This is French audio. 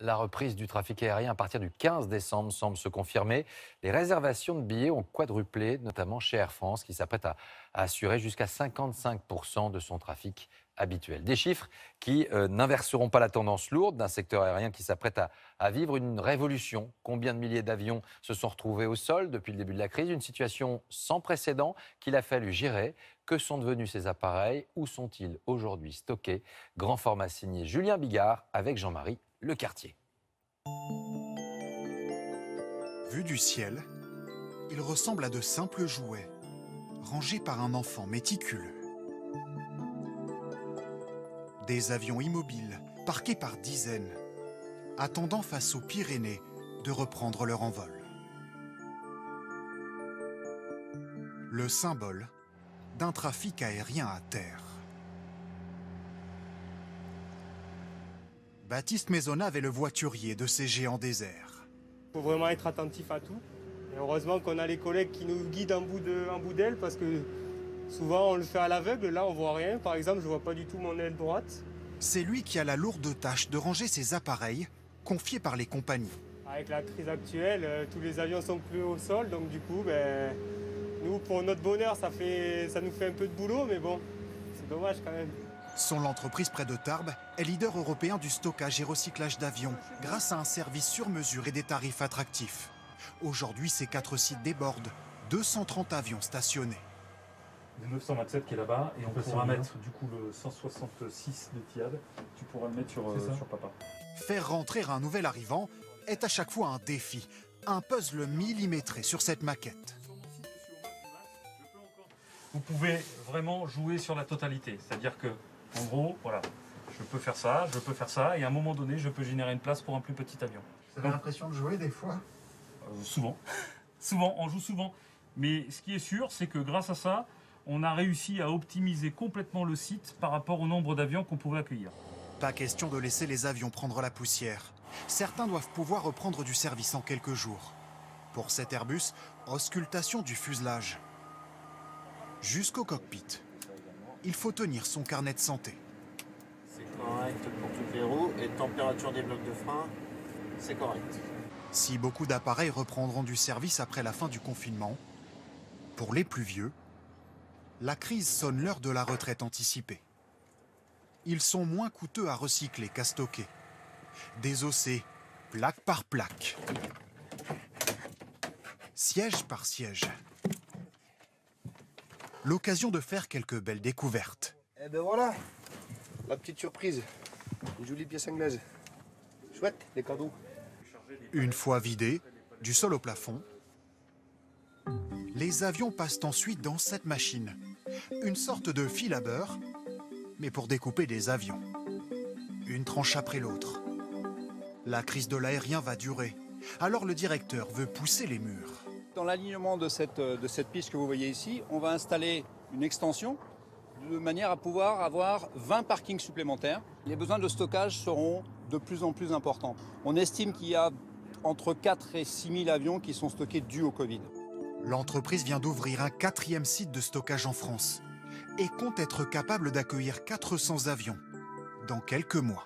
La reprise du trafic aérien à partir du 15 décembre semble se confirmer. Les réservations de billets ont quadruplé, notamment chez Air France, qui s'apprête à assurer jusqu'à 55% de son trafic habituel. Des chiffres qui n'inverseront pas la tendance lourde d'un secteur aérien qui s'apprête à vivre une révolution. Combien de milliers d'avions se sont retrouvés au sol depuis le début de la crise? Une situation sans précédent qu'il a fallu gérer. Que sont devenus ces appareils? Où sont-ils aujourd'hui stockés? Grand format signé Julien Bigard avec Jean-Marie Lecartier. Vu du ciel, il ressemble à de simples jouets, rangés par un enfant méticuleux. Des avions immobiles, parqués par dizaines, attendant face aux Pyrénées de reprendre leur envol. Le symbole d'un trafic aérien à terre. Baptiste Maisonnave est le voiturier de ces géants déserts. Il faut vraiment être attentif à tout. Et heureusement qu'on a les collègues qui nous guident en bout d'aile parce que souvent on le fait à l'aveugle, là on voit rien. Par exemple, je vois pas du tout mon aile droite. C'est lui qui a la lourde tâche de ranger ses appareils confiés par les compagnies. Avec la crise actuelle, tous les avions sont plus au sol, donc du coup, nous pour notre bonheur, ça nous fait un peu de boulot, mais bon, c'est dommage quand même. Son entreprise près de Tarbes est leader européen du stockage et recyclage d'avions grâce à un service sur mesure et des tarifs attractifs. Aujourd'hui, ces 4 sites débordent, 230 avions stationnés. Le 927 qui est là-bas et on pourra mettre du coup le 166 de Tiad, tu pourras le mettre sur papa. Faire rentrer un nouvel arrivant est à chaque fois un défi, un puzzle millimétré sur cette maquette. Vous pouvez vraiment jouer sur la totalité, c'est-à-dire que en gros, voilà, je peux faire ça, et à un moment donné, je peux générer une place pour un plus petit avion. Vous avez l'impression de jouer des fois? Souvent. Souvent, on joue souvent. Mais ce qui est sûr, c'est que grâce à ça, on a réussi à optimiser complètement le site par rapport au nombre d'avions qu'on pouvait accueillir. Pas question de laisser les avions prendre la poussière. Certains doivent pouvoir reprendre du service en quelques jours. Pour cet Airbus, auscultation du fuselage. Jusqu'au cockpit. Il faut tenir son carnet de santé. C'est correct pour toutes les roues et température des blocs de frein, c'est correct. Si beaucoup d'appareils reprendront du service après la fin du confinement, pour les plus vieux, la crise sonne l'heure de la retraite anticipée. Ils sont moins coûteux à recycler qu'à stocker. Désossés, plaque par plaque. Siège par siège. L'occasion de faire quelques belles découvertes. Eh ben voilà, la petite surprise. Une jolie pièce anglaise. Chouette, les cadeaux. Une fois vidés, du sol au plafond, les avions passent ensuite dans cette machine. Une sorte de fil à beurre, mais pour découper des avions. Une tranche après l'autre. La crise de l'aérien va durer. Alors le directeur veut pousser les murs. Dans l'alignement de cette piste que vous voyez ici, on va installer une extension de manière à pouvoir avoir 20 parkings supplémentaires. Les besoins de stockage seront de plus en plus importants. On estime qu'il y a entre 4 et 6 000 avions qui sont stockés dus au Covid. L'entreprise vient d'ouvrir un 4e site de stockage en France et compte être capable d'accueillir 400 avions dans quelques mois.